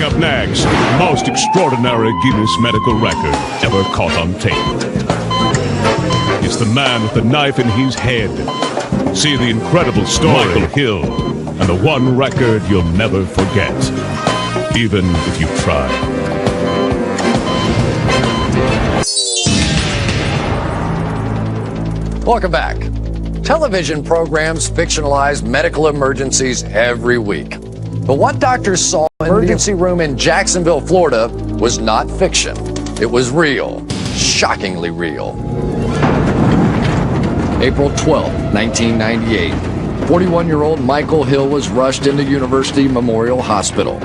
up next, most extraordinary Guinness medical record ever caught on tape. It's the man with the knife in his head. See the incredible story of Hill and the one record you'll never forget, even if you try. Welcome back. Television programs fictionalize medical emergencies every week. But what doctors saw in the emergency room in Jacksonville, Florida was not fiction. It was real, shockingly real. April 12, 1998. 41-year-old Michael Hill was rushed into University Memorial Hospital.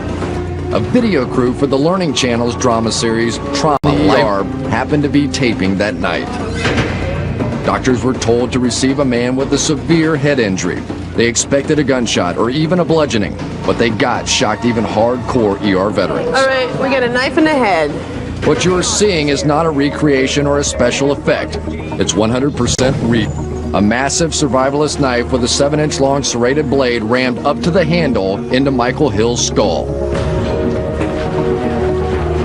A video crew for the Learning Channel's drama series Trauma ER happened to be taping that night. Doctors were told to receive a man with a severe head injury. They expected a gunshot or even a bludgeoning, but they got shocked even hardcore ER veterans. All right, we got a knife in the head. What you are seeing is not a recreation or a special effect. It's 100% real. A massive survivalist knife with a 7-inch long serrated blade rammed up to the handle into Michael Hill's skull.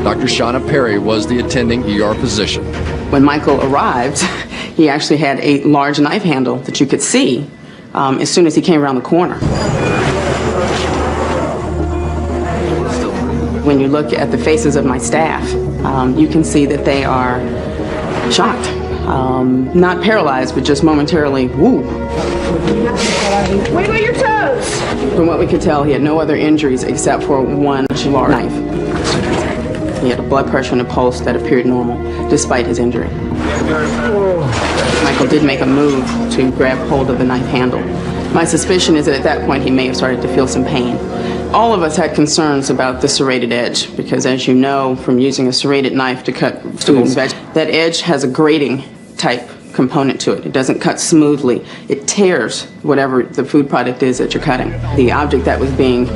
Dr. Shauna Perry was the attending ER physician. When Michael arrived, he actually had a large knife handle that you could see as soon as he came around the corner. When you look at the faces of my staff, you can see that they are shocked. Not paralyzed, but just momentarily, woo. Wiggle your toes. From what we could tell, he had no other injuries except for one large knife. He had a blood pressure and a pulse that appeared normal, despite his injury. Michael did make a move to grab hold of the knife handle. My suspicion is that at that point he may have started to feel some pain. All of us had concerns about the serrated edge, because as you know from using a serrated knife to cut fruit and veg, that edge has a grating type component to it. It doesn't cut smoothly. It tears whatever the food product is that you're cutting. The object that was being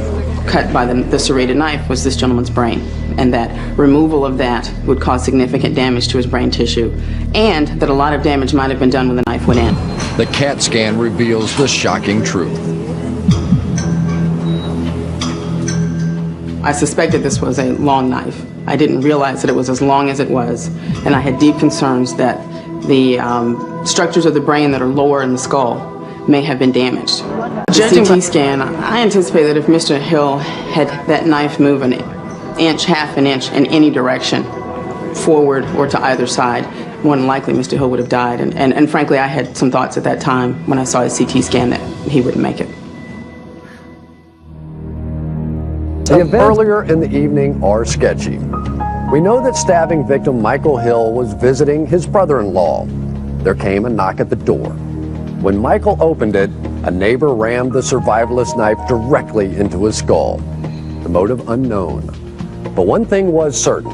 cut by the serrated knife was this gentleman's brain, and that removal of that would cause significant damage to his brain tissue, and that a lot of damage might have been done when the knife went in. The CAT scan reveals the shocking truth. I suspected this was a long knife. I didn't realize that it was as long as it was, and I had deep concerns that the structures of the brain that are lower in the skull may have been damaged. Judging by CT scan, I anticipate that if Mr. Hill had that knife move an inch, half an inch in any direction, forward or to either side, more than likely Mr. Hill would have died. And frankly, I had some thoughts at that time when I saw his CT scan that he wouldn't make it. The events earlier in the evening are sketchy. We know that stabbing victim Michael Hill was visiting his brother-in-law. There came a knock at the door. When Michael opened it, a neighbor rammed the survivalist knife directly into his skull. The motive unknown. But one thing was certain.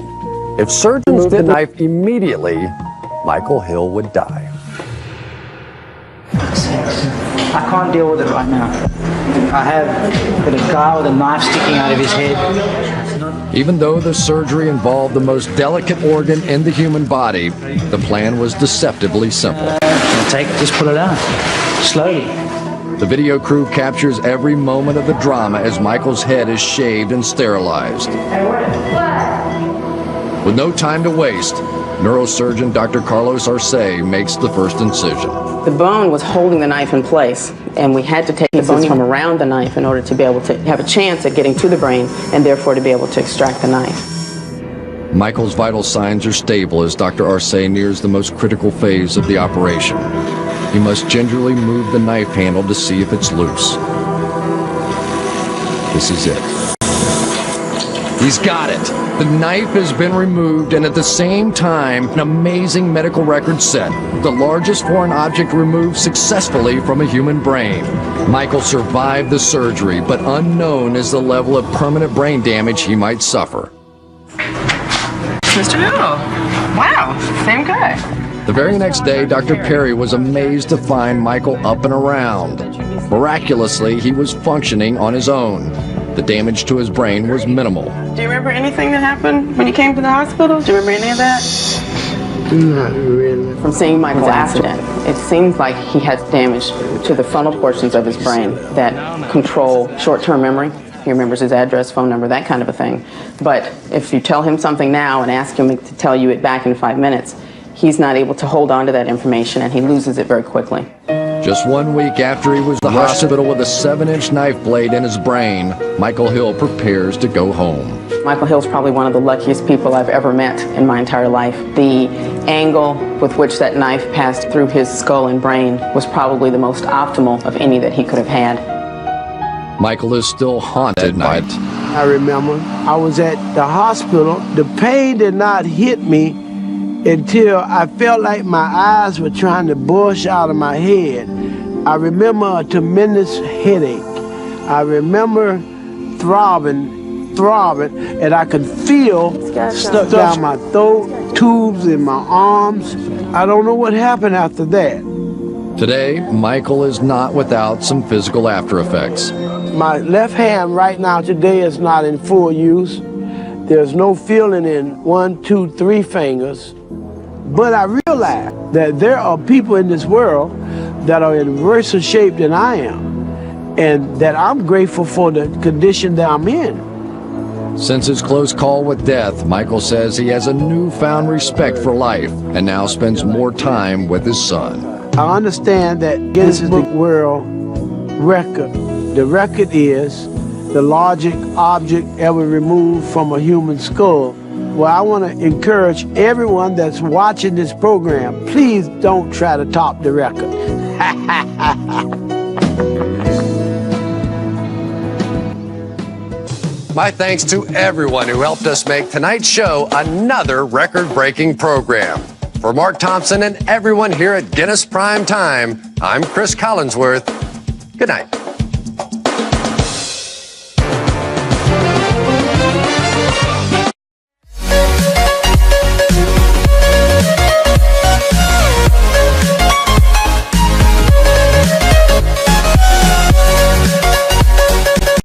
If surgeons moved the knife immediately, Michael Hill would die. I can't deal with it right now. I have got a guy with a knife sticking out of his head. Even though the surgery involved the most delicate organ in the human body, the plan was deceptively simple. Just pull it out, slowly. The video crew captures every moment of the drama as Michael's head is shaved and sterilized. With no time to waste, neurosurgeon Dr. Carlos Arce makes the first incision. The bone was holding the knife in place, and we had to take the bone from around the knife in order to be able to have a chance at getting to the brain and therefore to be able to extract the knife. Michael's vital signs are stable as Dr. Arce nears the most critical phase of the operation. He must gingerly move the knife handle to see if it's loose. This is it. He's got it. The knife has been removed, and at the same time, an amazing medical record set. The largest foreign object removed successfully from a human brain. Michael survived the surgery, but unknown is the level of permanent brain damage he might suffer. Mr. Hill. Wow, same guy. The very next day, Dr. Perry was amazed to find Michael up and around. Miraculously, he was functioning on his own. The damage to his brain was minimal. Do you remember anything that happened when you came to the hospital? Do you remember any of that? Not really. From seeing Michael's accident, it seems like he has damage to the frontal portions of his brain that control short-term memory. He remembers his address, phone number, that kind of a thing. But if you tell him something now and ask him to tell you it back in 5 minutes, he's not able to hold on to that information, and he loses it very quickly. Just 1 week after he was in the hospital with a 7-inch knife blade in his brain, Michael Hill prepares to go home. Michael Hill's probably one of the luckiest people I've ever met in my entire life. The angle with which that knife passed through his skull and brain was probably the most optimal of any that he could have had. Michael is still haunted by it. I remember I was at the hospital. The pain did not hit me until I felt like my eyes were trying to bush out of my head. I remember a tremendous headache. I remember throbbing, and I could feel stuck down my throat, tubes in my arms. I don't know what happened after that. Today, Michael is not without some physical after effects. My left hand right now today is not in full use. There's no feeling in 1, 2, 3 fingers. But I realize that there are people in this world that are in worse shape than I am, and that I'm grateful for the condition that I'm in. Since his close call with death, Michael says he has a newfound respect for life and now spends more time with his son. I understand that Guinness is the world record. The record is the largest object ever removed from a human skull. Well, I want to encourage everyone that's watching this program, please don't try to top the record. My thanks to everyone who helped us make tonight's show another record-breaking program. For Mark Thompson and everyone here at Guinness Prime Time, I'm Chris Collinsworth. Good night.